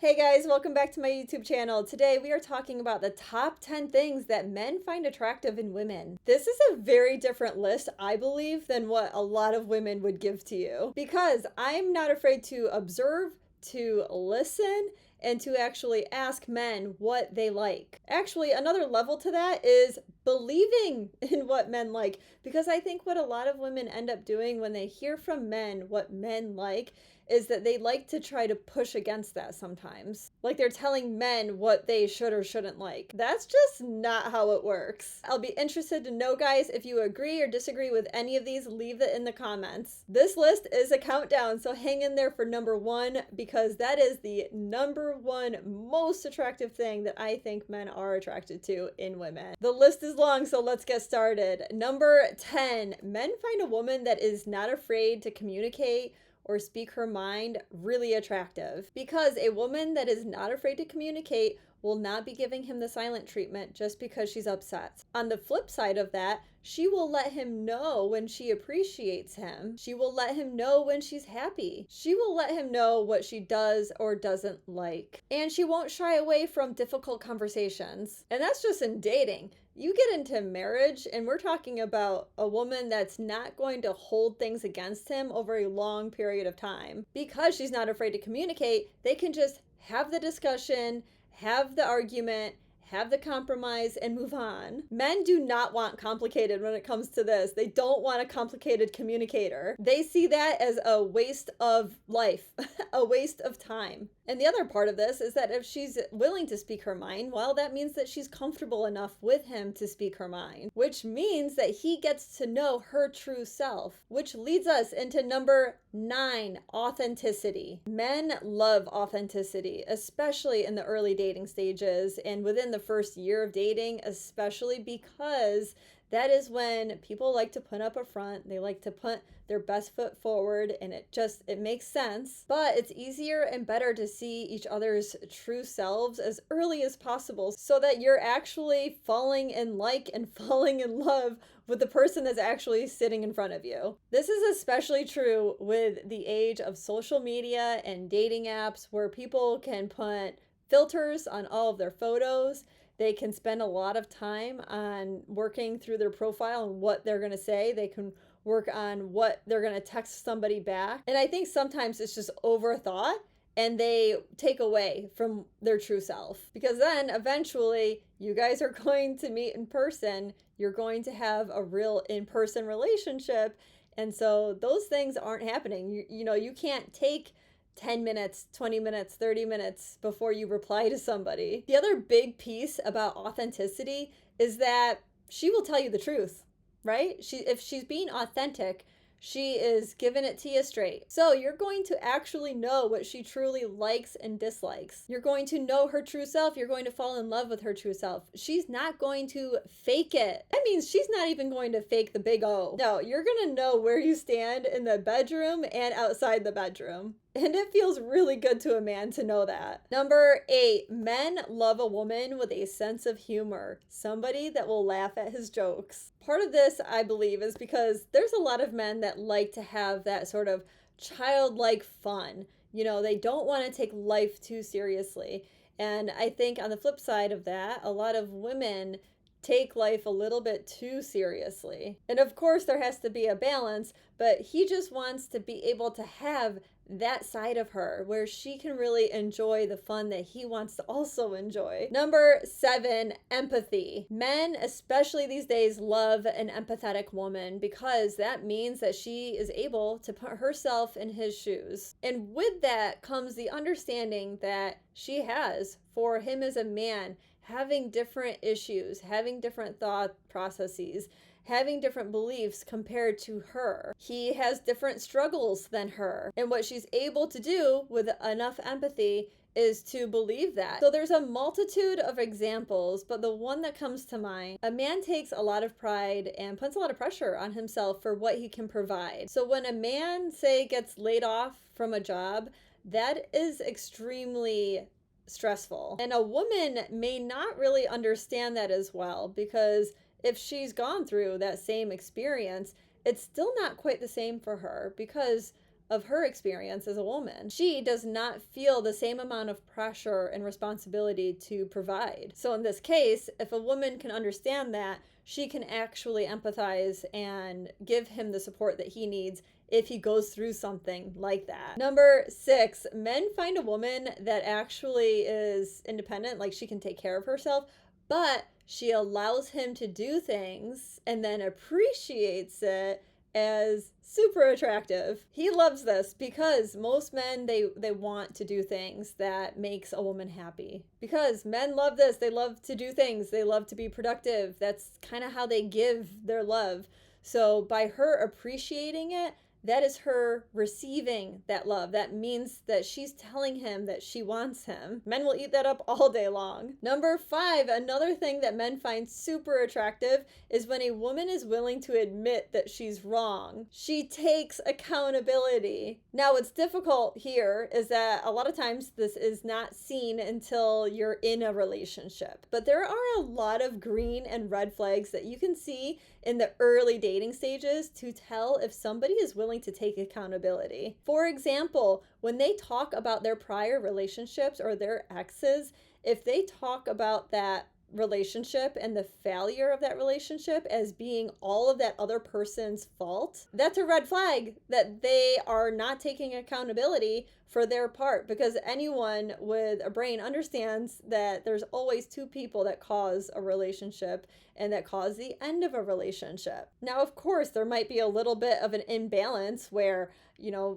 Hey guys, welcome back to my YouTube channel. Today we are talking about the top 10 things that men find attractive in women. This is a very different list, I believe, than what a lot of women would give to you, because I'm not afraid to observe, to listen, and to actually ask men what they like. Actually, another level to that is believing in what men like, because I think what a lot of women end up doing when they hear from men what men like is that they like to try to push against that sometimes. Like they're telling men what they should or shouldn't like. That's just not how it works. I'll be interested to know, guys, if you agree or disagree with any of these, leave it in the comments. This list is a countdown, so hang in there for number one, because that is the number one most attractive thing that I think men are attracted to in women. The list is long, so let's get started. Number 10, men find a woman that is not afraid to communicate or speak her mind really attractive, because a woman that is not afraid to communicate will not be giving him the silent treatment just because she's upset. On the flip side of that, she will let him know when she appreciates him. She will let him know when she's happy. She will let him know what she does or doesn't like. And she won't shy away from difficult conversations. And that's just in dating. You get into marriage and we're talking about a woman that's not going to hold things against him over a long period of time. Because she's not afraid to communicate, they can just have the discussion, have the argument, have the compromise, and move on. Men do not want complicated when it comes to this. They don't want a complicated communicator. They see that as a waste of life, a waste of time. And the other part of this is that if she's willing to speak her mind, well, that means that she's comfortable enough with him to speak her mind, which means that he gets to know her true self, which leads us into number 9, authenticity. Men love authenticity, especially in the early dating stages and within the first year of dating, especially because that is when people like to put up a front. They like to put their best foot forward, and it makes sense. But it's easier and better to see each other's true selves as early as possible so that you're actually falling in like and falling in love with the person that's actually sitting in front of you. This is especially true with the age of social media and dating apps, where people can put filters on all of their photos. They can spend a lot of time on working through their profile and what they're going to say. They can work on what they're going to text somebody back. And I think sometimes it's just overthought and they take away from their true self, because then eventually you guys are going to meet in person. You're going to have a real in-person relationship. And so those things aren't happening. You can't take 10 minutes, 20 minutes, 30 minutes before you reply to somebody. The other big piece about authenticity is that she will tell you the truth, right? If she's being authentic, she is giving it to you straight. So you're going to actually know what she truly likes and dislikes. You're going to know her true self. You're going to fall in love with her true self. She's not going to fake it. That means she's not even going to fake the big O. No, you're going to know where you stand in the bedroom and outside the bedroom. And it feels really good to a man to know that. Number 8, men love a woman with a sense of humor, somebody that will laugh at his jokes. Part of this, I believe, is because there's a lot of men that like to have that sort of childlike fun. They don't want to take life too seriously. And I think on the flip side of that, a lot of women take life a little bit too seriously. And of course, there has to be a balance, but he just wants to be able to have that side of her where she can really enjoy the fun that he wants to also enjoy. Number 7, empathy. Men, especially these days, love an empathetic woman because that means that she is able to put herself in his shoes. And with that comes the understanding that she has for him as a man, having different issues, having different thought processes, having different beliefs compared to her. He has different struggles than her. And what she's able to do with enough empathy is to believe that. So there's a multitude of examples, but the one that comes to mind, a man takes a lot of pride and puts a lot of pressure on himself for what he can provide. So when a man, say, gets laid off from a job, that is extremely stressful. And a woman may not really understand that as well, because if she's gone through that same experience, it's still not quite the same for her, because of her experience as a woman. She does not feel the same amount of pressure and responsibility to provide. So in this case, if a woman can understand that, she can actually empathize and give him the support that he needs if he goes through something like that. Number 6, men find a woman that actually is independent, like she can take care of herself, but she allows him to do things and then appreciates it as super attractive. He loves this because most men, they want to do things that makes a woman happy. Because men love this. They love to do things. They love to be productive. That's kind of how they give their love. So by her appreciating it, that is her receiving that love. That means that she's telling him that she wants him. Men will eat that up all day long. Number 5, another thing that men find super attractive is when a woman is willing to admit that she's wrong. She takes accountability. Now, what's difficult here is that a lot of times this is not seen until you're in a relationship. But there are a lot of green and red flags that you can see in the early dating stages to tell if somebody is willing to take accountability. For example, when they talk about their prior relationships or their exes, if they talk about that relationship and the failure of that relationship as being all of that other person's fault, that's a red flag that they are not taking accountability for their part, because anyone with a brain understands that there's always two people that cause a relationship and that cause the end of a relationship. Now, of course, there might be a little bit of an imbalance where,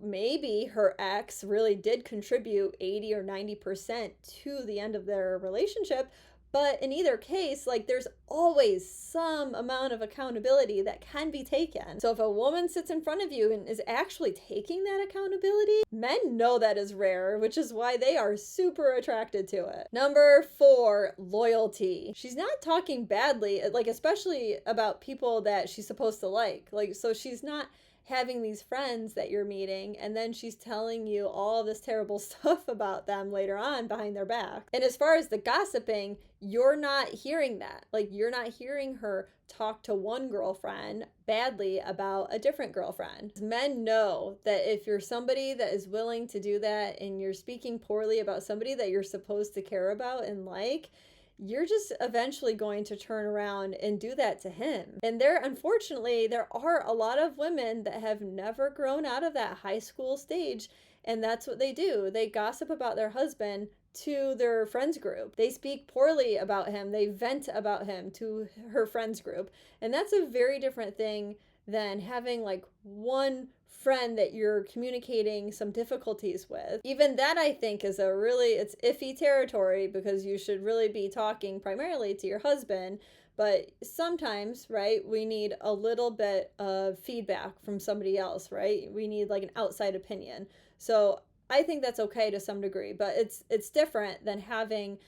maybe her ex really did contribute 80 or 90% to the end of their relationship. But in either case, there's always some amount of accountability that can be taken. So if a woman sits in front of you and is actually taking that accountability, men know that is rare, which is why they are super attracted to it. Number 4, loyalty. She's not talking badly, especially about people that she's supposed to like. So she's not having these friends that you're meeting and then she's telling you all this terrible stuff about them later on behind their back. And as far as the gossiping, you're not hearing that. You're not hearing her talk to one girlfriend badly about a different girlfriend. Men know that if you're somebody that is willing to do that and you're speaking poorly about somebody that you're supposed to care about and you're just eventually going to turn around and do that to him. And unfortunately, there are a lot of women that have never grown out of that high school stage, and that's what they do. They gossip about their husband to their friends group. They speak poorly about him. They vent about him to her friends group. And that's a very different thing than having one friend that you're communicating some difficulties with. Even that, I think, is it's iffy territory, because you should really be talking primarily to your husband. But sometimes, right, we need a little bit of feedback from somebody else, right? We need an outside opinion. So I think that's okay to some degree, but it's different than having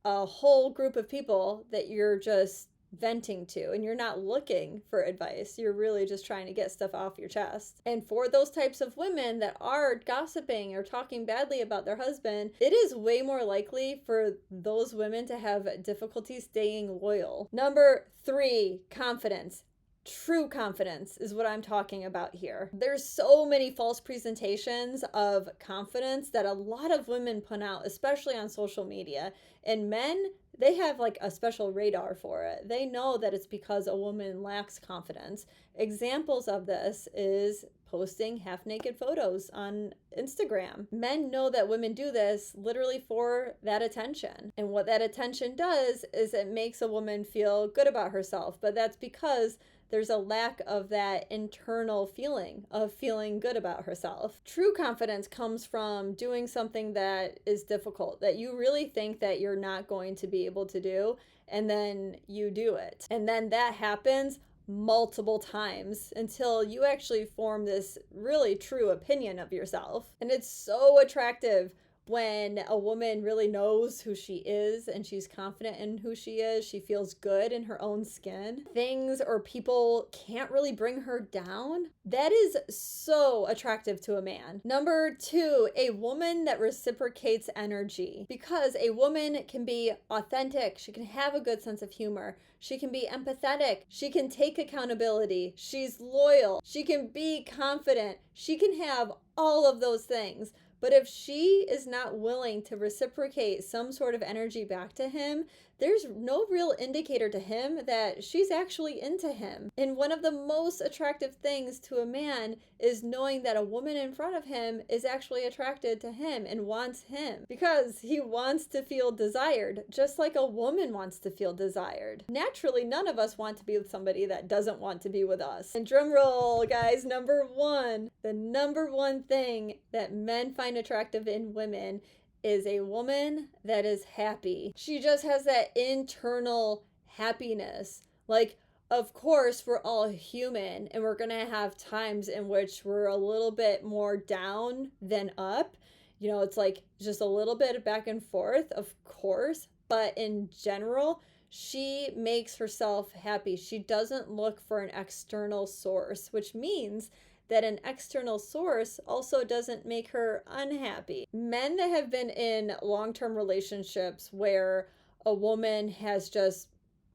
a whole group of people that you're just venting to and you're not looking for advice. You're really just trying to get stuff off your chest. And for those types of women that are gossiping or talking badly about their husband, it is way more likely for those women to have difficulty staying loyal. Number 3, confidence. True confidence is what I'm talking about here. There's so many false presentations of confidence that a lot of women put out, especially on social media. And men, they have a special radar for it. They know that it's because a woman lacks confidence. Examples of this is posting half-naked photos on Instagram. Men know that women do this literally for that attention. And what that attention does is it makes a woman feel good about herself. But that's because there's a lack of that internal feeling of feeling good about herself. True confidence comes from doing something that is difficult, that you really think that you're not going to be able to do, and then you do it. And then that happens multiple times until you actually form this really true opinion of yourself. And it's so attractive When a woman really knows who she is and she's confident in who she is, she feels good in her own skin. Things or people can't really bring her down. That is so attractive to a man. Number 2, a woman that reciprocates energy. Because a woman can be authentic, she can have a good sense of humor, she can be empathetic, she can take accountability, she's loyal, she can be confident, she can have all of those things. But if she is not willing to reciprocate some sort of energy back to him, there's no real indicator to him that she's actually into him. And one of the most attractive things to a man is knowing that a woman in front of him is actually attracted to him and wants him, because he wants to feel desired, just like a woman wants to feel desired. Naturally, none of us want to be with somebody that doesn't want to be with us. And drum roll, guys, number 1, the number 1 thing that men find attractive in women is a woman that is happy. She just has that internal happiness. Like, of course, we're all human and we're gonna have times in which we're a little bit more down than up. You know, it's like just a little bit of back and forth, of course. But in general, she makes herself happy. She doesn't look for an external source, which means that an external source also doesn't make her unhappy. Men that have been in long-term relationships where a woman has just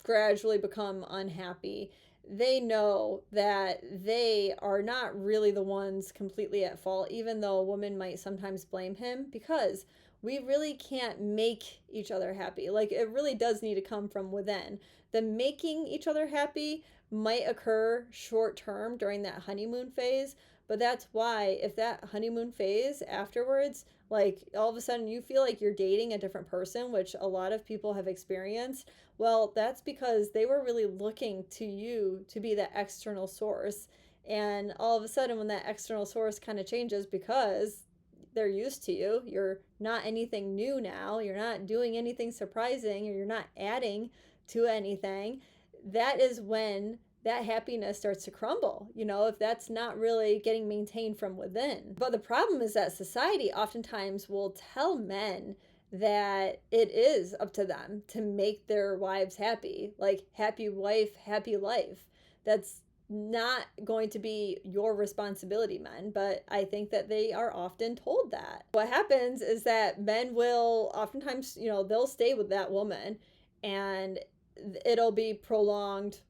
gradually become unhappy, they know that they are not really the ones completely at fault, even though a woman might sometimes blame him, because we really can't make each other happy. Like, it really does need to come from within. The making each other happy might occur short term during that honeymoon phase, but that's why if that honeymoon phase afterwards, like all of a sudden you feel like you're dating a different person, which a lot of people have experienced, well, that's because they were really looking to you to be that external source. And all of a sudden when that external source kind of changes because they're used to you, you're not anything new now, you're not doing anything surprising, or you're not adding to anything, that is when that happiness starts to crumble, you know, if that's not really getting maintained from within. But the problem is that society oftentimes will tell men that it is up to them to make their wives happy, like happy wife, happy life. That's not going to be your responsibility, men, but I think that they are often told that. What happens is that men will oftentimes, you know, they'll stay with that woman and it'll be prolonged,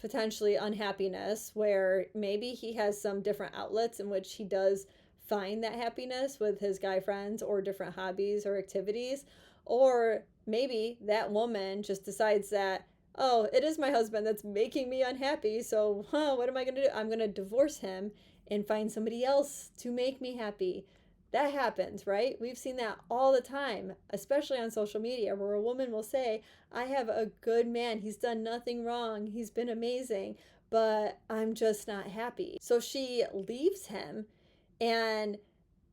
potentially unhappiness, where maybe he has some different outlets in which he does find that happiness with his guy friends or different hobbies or activities. Or maybe that woman just decides that, oh, it is my husband that's making me unhappy, so what am I going to do? I'm going to divorce him and find somebody else to make me happy. That happens, right? We've seen that all the time, especially on social media, where a woman will say, I have a good man. He's done nothing wrong. He's been amazing, but I'm just not happy. So she leaves him, and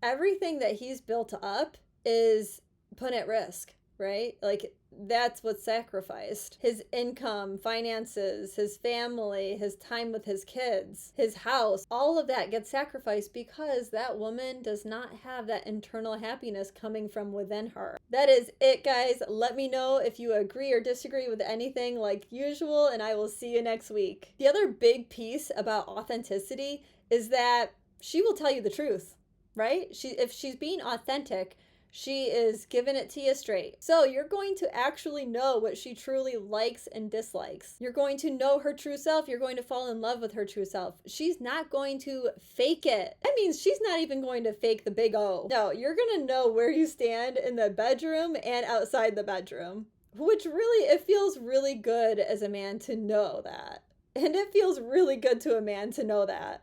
everything that he's built up is put at risk, right? Like, that's what's sacrificed. His income, finances, his family, his time with his kids, his house, all of that gets sacrificed because that woman does not have that internal happiness coming from within her. That is it, guys. Let me know if you agree or disagree with anything like usual, and I will see you next week. The other big piece about authenticity is that she will tell you the truth, right? If she's being authentic, she is giving it to you straight. So you're going to actually know what she truly likes and dislikes. You're going to know her true self. You're going to fall in love with her true self. She's not going to fake it. That means she's not even going to fake the big O. No, you're going to know where you stand in the bedroom and outside the bedroom, which really, it feels really good as a man to know that. And it feels really good to a man to know that.